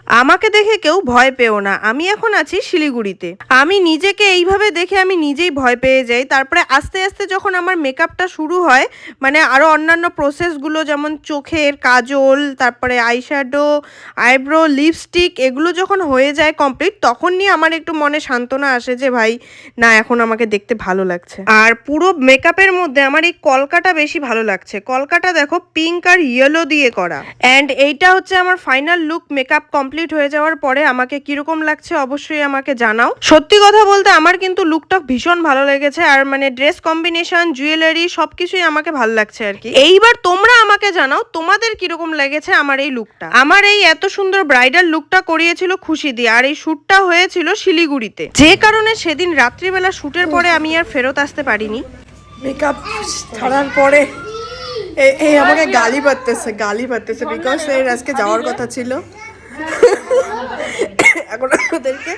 আমাকে দেখে কেউ ভয় পেও না, আমি এখন আছি শিলিগুড়িতে। আমি নিজেকে এইভাবে দেখে আমি নিজেই ভয় পেয়ে যাই। তারপরে আস্তে আস্তে যখন আমার মেকআপটা শুরু হয়, মানে আরও অন্যান্য প্রসেসগুলো যেমন চোখের কাজল, তারপরে আইশ্যাডো, আইব্রো, লিপস্টিক এগুলো যখন হয়ে যায় কমপ্লিট, তখন নিয়ে আমার একটু মনে সান্ত্বনা আসে যে ভাই না, এখন আমাকে দেখতে ভালো লাগছে। আর পুরো মেকআপের মধ্যে আমার এই কলকাটা বেশি ভালো লাগছে। কলকাটা দেখো পিঙ্ক আর ইয়েলো দিয়ে করা। অ্যান্ড এইটা হচ্ছে আমার ফাইনাল লুক। মেকআপ কমপ্লিট হয়ে যাওয়ার পরে আমাকে কিরকম লাগছে অবশ্যই আমাকে জানাও। সত্যি কথা বলতে আমার কিন্তু লুকটা ভীষণ ভালো লেগেছে, আর মানে ড্রেস কম্বিনেশন, জুয়েলারি সবকিছুই আমাকে ভালো লাগছে আর কি। এইবার তোমরা আমাকে জানাও তোমাদের কিরকম লেগেছে আমার এই লুকটা। আমার এই এত সুন্দর ব্রাইডাল লুকটা করিয়েছিল খুশি দিয়ে, আর এই শ্যুটটা হয়েছিল শিলিগুড়িতে, যে কারণে সেদিন রাত্রিবেলা শ্যুটের পরে আমি আর ফেরত আসতে পারিনি। মেকআপ ছাড়ার পরে এই আমাকে গালি পারতেছে বিকজ এর আজকে যাওয়ার কথা ছিল। এখন আমাদেরকে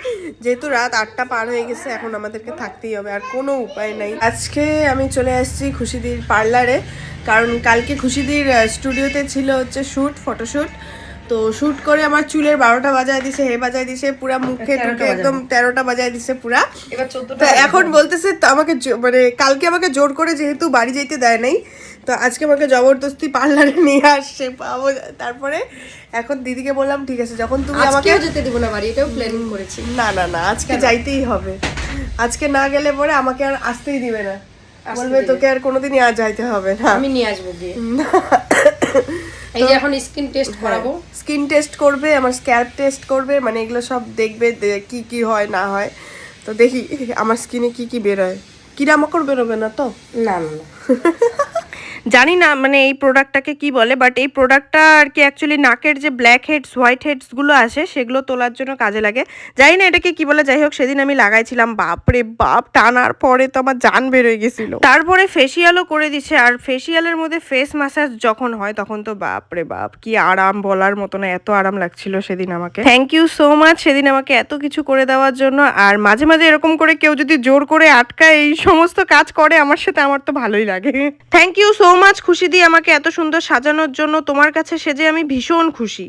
যেহেতু রাত 8টা পার হয়ে গেছে, এখন আমাদেরকে থাকতেই হবে, আর কোনো উপায় নাই। আজকে আমি চলে আসছি খুশিদির পার্লারে, কারণ কালকে খুশিদির স্টুডিওতে ছিল হচ্ছে ফটোশ্যুট। তো শ্যুট করে আমার চুলের 12টা বাজায় দিছে, বাজায় দিছে পুরা, মুখে টুকে একদম 13টা বাজায় দিছে পুরা। তো এখন বলতেছে আমাকে মানে কালকে আমাকে জোর করে যেহেতু বাড়ি যেতে দেয় নাই, তো আজকে আমাকে জবরদস্তি পার্লারে নিয়ে আসছে পাবো। তারপরে এখন দিদিকে বললাম ঠিক আছে, যখন তুমি আমাকে যেতে দিব না বাড়ি, এটাও প্ল্যানিং করেছি। না আজকে যাইতেই হবে। আজকে না গেলে পরে আমাকে আর আসতেই দিবে না, বলবে তোকে আর কোনোদিনই আর যাইতে হবে না। আমি নিয়ে আসবো গিয়ে। এই যে এখন স্কিন টেস্ট করাবো, স্কিন টেস্ট করবে, আমার স্ক্যাল্প টেস্ট করবে, মানে এগুলো সব দেখবে কি কি হয় না হয়। তো দেখি আমার স্কিনে কি কি বেরোয়। কিরামাকড় বেরোবে না তো? না জানি না মানে এই প্রোডাক্টটাকে কি বলে, বাট এই প্রোডাক্টটা আর কি অ্যাকচুয়ালি নাকের যে ব্ল্যাক হেডস, হোয়াইট হেডসগুলো আসে সেগুলো তোলার জন্য কাজে লাগে। জানি না এটাকে কি বলে, যাই হোক সেদিন আমি লাগাইছিলাম, বাপরে বাপ, টানার পরে তো আমার জান বেরোয় গেছিল। তারপরে ফেসিয়ালও করে দিচ্ছে, আর ফেসিয়ালের মধ্যে ফেস ম্যাসাজ যখন হয় তখন তো বাপরে বাপ কি আরাম, বলার মতো না, এত আরাম লাগছিল সেদিন আমাকে। থ্যাংক ইউ সো মাচ সেদিন আমাকে এত কিছু করে দেওয়ার জন্য। আর মাঝে মাঝে এরকম করে কেউ যদি জোর করে আটকায় এই সমস্ত কাজ করে আমার সাথে, আমার তো ভালোই লাগে। থ্যাংক ইউ সো মাচ খুশি দিয়ে আমাকে এত সুন্দর সাজানোর জন্য। তোমার কাছে সেজে আমি ভীষণ খুশি।